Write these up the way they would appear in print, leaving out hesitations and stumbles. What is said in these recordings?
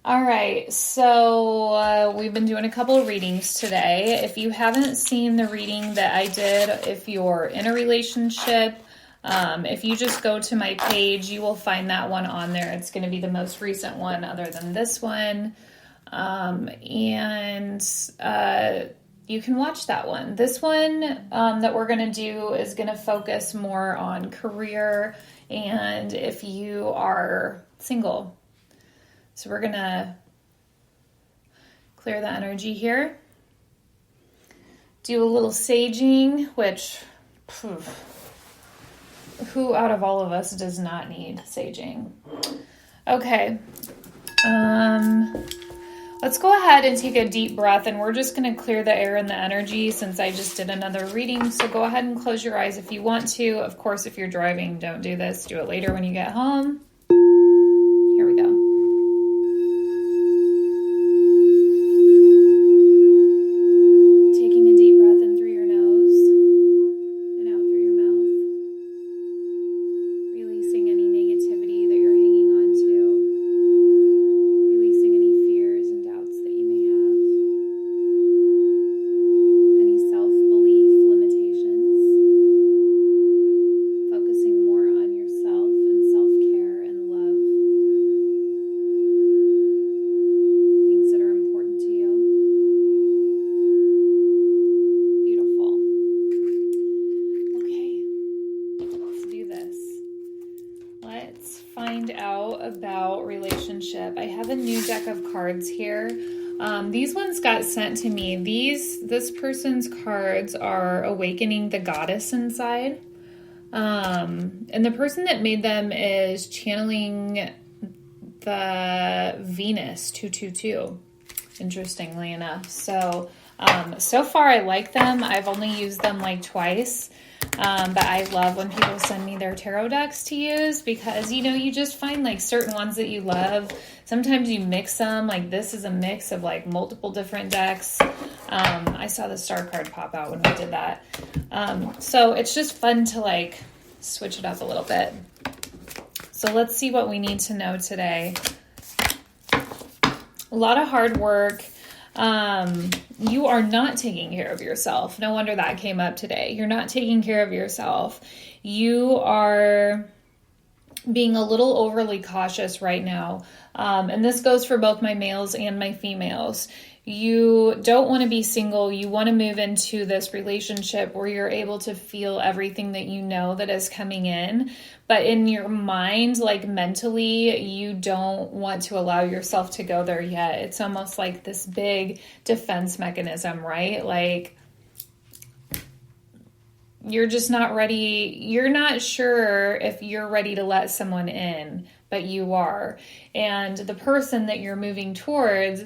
All right, so we've been doing a couple of readings today. If you haven't seen the reading that I did, if you're in a relationship, if you just go to my page, you will find that one on there. It's going to be the most recent one other than this one. You can watch that one. This one that we're going to do is going to focus more on career and if you are single. So we're going to clear the energy here. Do a little saging, which who out of all of us does not need saging? Okay. Let's go ahead and take a deep breath, and we're just going to clear the air and the energy since I just did another reading. So go ahead and close your eyes if you want to. Of course, if you're driving, don't do this. Do it later when you get home. Here we go. Taking a deep breath in through your nose and out through your mouth. Releasing any negativity that you're hanging on to. Releasing any fears and doubts that you may have. Any self-belief limitations. Focusing more on yourself and self-care and love. Things that are important to you. Beautiful. Okay, let's do this. Let's find out about relationship. I have a new deck of cards here. These ones got sent to me. This person's cards are awakening the goddess inside. And the person that made them is channeling the Venus 222, interestingly enough. So far I like them. I've only used them like twice. But I love when people send me their tarot decks to use because, you just find like certain ones that you love. Sometimes you mix them. Like this is a mix of like multiple different decks. I saw the star card pop out when we did that. So it's just fun to like switch it up a little bit. So let's see what we need to know today. A lot of hard work. You are not taking care of yourself. No wonder that came up today. You're not taking care of yourself. You are being a little overly cautious right now. And this goes for both my males and my females. You don't want to be single. You want to move into this relationship where you're able to feel everything that you know that is coming in. But in your mind, like mentally, you don't want to allow yourself to go there yet. It's almost like this big defense mechanism, right? Like you're just not ready. You're not sure if you're ready to let someone in, but you are. And the person that you're moving towards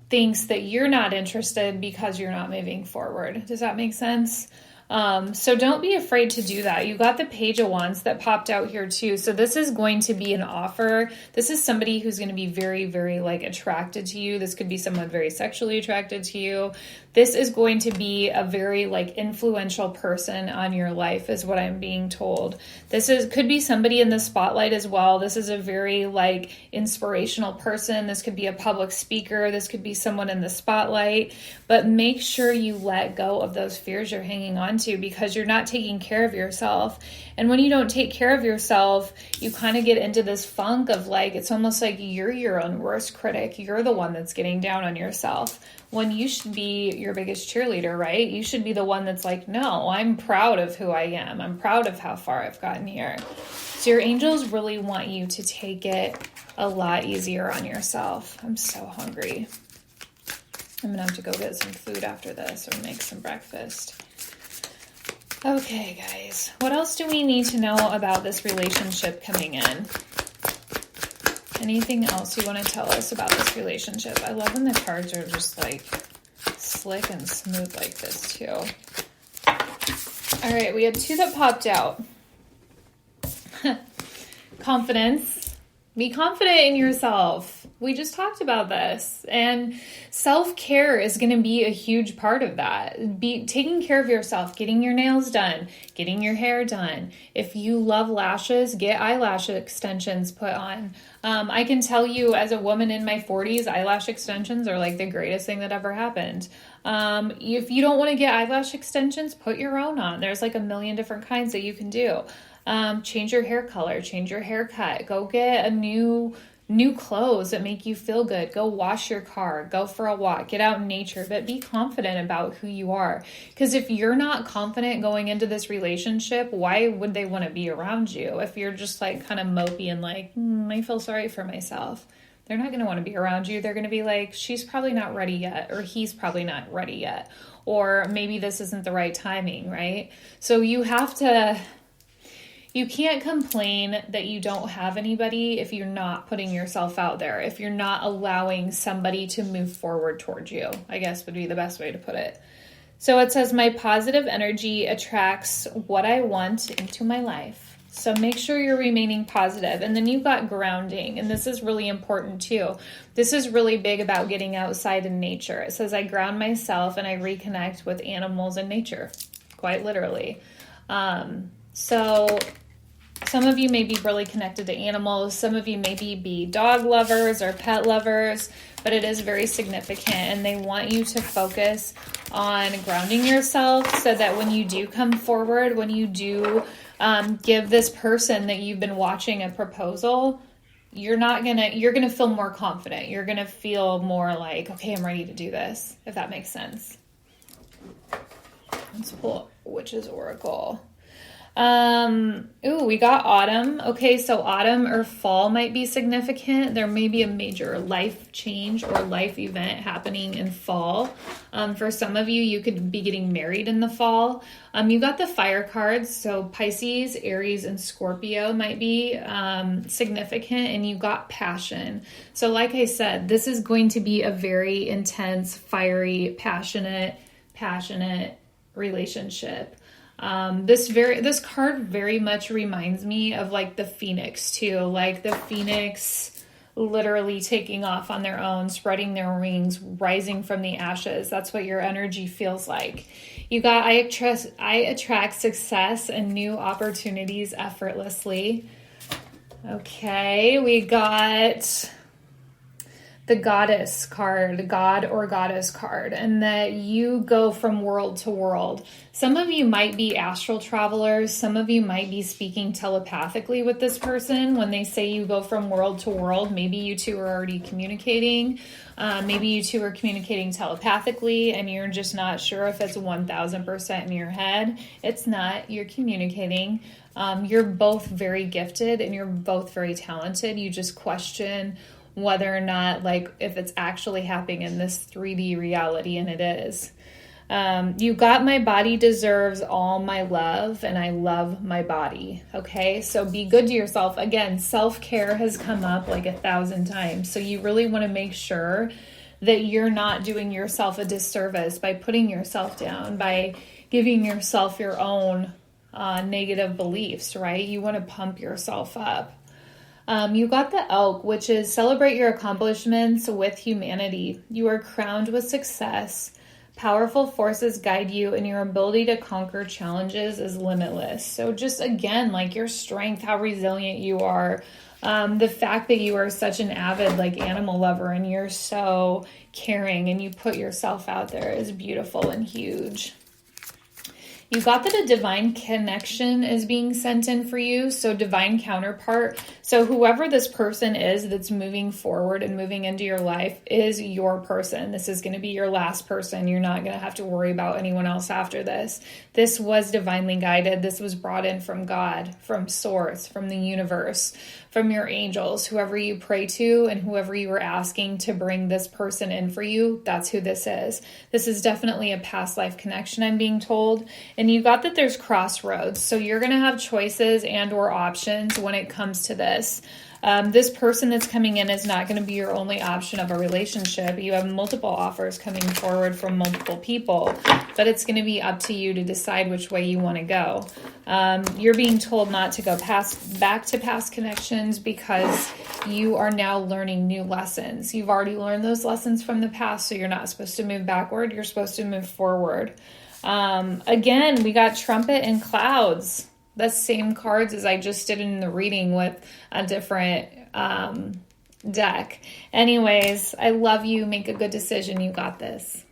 thinks that you're not interested because you're not moving forward. Does that make sense? So don't be afraid to do that. You got the Page of Wands that popped out here too. So this is going to be an offer. This is somebody who's going to be very, very like attracted to you. This could be someone very sexually attracted to you. This is going to be a very like influential person on your life is what I'm being told. Could be somebody in the spotlight as well. This is a very like inspirational person. This could be a public speaker. This could be someone in the spotlight, but make sure you let go of those fears you're hanging on to because you're not taking care of yourself. And when you don't take care of yourself, you kind of get into this funk of like, it's almost like you're your own worst critic. You're the one that's getting down on yourself when you should be your biggest cheerleader, right? You should be the one that's like, no, I'm proud of who I am. I'm proud of how far I've gotten here. So your angels really want you to take it a lot easier on yourself. I'm so hungry. I'm gonna have to go get some food after this or make some breakfast. Okay, guys, what else do we need to know about this relationship coming in? Anything else you want to tell us about this relationship? I love when the cards are just like slick and smooth like this too. All right, we had two that popped out. Confidence, Be confident in yourself. We just talked about this. And self-care is going to be a huge part of that. Be taking care of yourself, getting your nails done, getting your hair done. If you love lashes, get eyelash extensions put on. I can tell you as a woman in my 40s, eyelash extensions are like the greatest thing that ever happened. If you don't want to get eyelash extensions, put your own on. There's like a million different kinds that you can do. Change your hair color, change your haircut, go get a new clothes that make you feel good. Go wash your car, go for a walk, get out in nature, but be confident about who you are. Because if you're not confident going into this relationship, why would they want to be around you? If you're just like kind of mopey and like, I feel sorry for myself. They're not going to want to be around you. They're going to be like, she's probably not ready yet, or he's probably not ready yet, or maybe this isn't the right timing, right? So you can't complain that you don't have anybody if you're not putting yourself out there, if you're not allowing somebody to move forward towards you, I guess would be the best way to put it. So it says, my positive energy attracts what I want into my life. So make sure you're remaining positive. And then you've got grounding, and this is really important too. This is really big about getting outside in nature. It says, I ground myself and I reconnect with animals and nature, quite literally. So some of you may be really connected to animals. Some of you maybe be dog lovers or pet lovers, but it is very significant. And they want you to focus on grounding yourself so that when you do come forward, when you do give this person that you've been watching a proposal, you're going to feel more confident. You're going to feel more like, okay, I'm ready to do this, if that makes sense. Let's pull Witch's Oracle. We got autumn. Okay, so autumn or fall might be significant. There may be a major life change or life event happening in fall. For some of you, you could be getting married in the fall. You got the fire cards, so Pisces, Aries, and Scorpio might be significant, and you got passion. So like I said, this is going to be a very intense, fiery, passionate relationship. This card very much reminds me of like the Phoenix too, like the Phoenix literally taking off on their own, spreading their wings, rising from the ashes. That's what your energy feels like. You got, I attract success and new opportunities effortlessly. Okay, we got the Goddess card, God or Goddess card, and that you go from world to world. Some of you might be astral travelers. Some of you might be speaking telepathically with this person. When they say you go from world to world, maybe you two are already communicating. Maybe you two are communicating telepathically and you're just not sure if it's 1000% in your head. It's not. You're communicating. You're both very gifted and you're both very talented. You just question whether or not, like, if it's actually happening in this 3D reality, and it is. You got my body deserves all my love, and I love my body. Okay, so be good to yourself. Again, self-care has come up like 1,000 times. So you really want to make sure that you're not doing yourself a disservice by putting yourself down, by giving yourself your own negative beliefs, right? You want to pump yourself up. You got the Elk, which is celebrate your accomplishments with humanity. You are crowned with success. Powerful forces guide you, and your ability to conquer challenges is limitless. So just again, like your strength, how resilient you are, the fact that you are such an avid like animal lover and you're so caring and you put yourself out there is beautiful and huge. You got that a divine connection is being sent in for you. So divine counterpart. So whoever this person is that's moving forward and moving into your life is your person. This is going to be your last person. You're not going to have to worry about anyone else after this. This was divinely guided. This was brought in from God, from source, from the universe, from your angels, whoever you pray to and whoever you were asking to bring this person in for you. That's who this is. This is definitely a past life connection, I'm being told. And you got that there's crossroads. So you're going to have choices and or options when it comes to this. This person that's coming in is not going to be your only option of a relationship. You have multiple offers coming forward from multiple people, but it's going to be up to you to decide which way you want to go. You're being told not to go back to past connections because you are now learning new lessons. You've already learned those lessons from the past, so you're not supposed to move backward. You're supposed to move forward. Again, we got Trumpet and Clouds. The same cards as I just did in the reading with a different deck. Anyways, I love you. Make a good decision. You got this.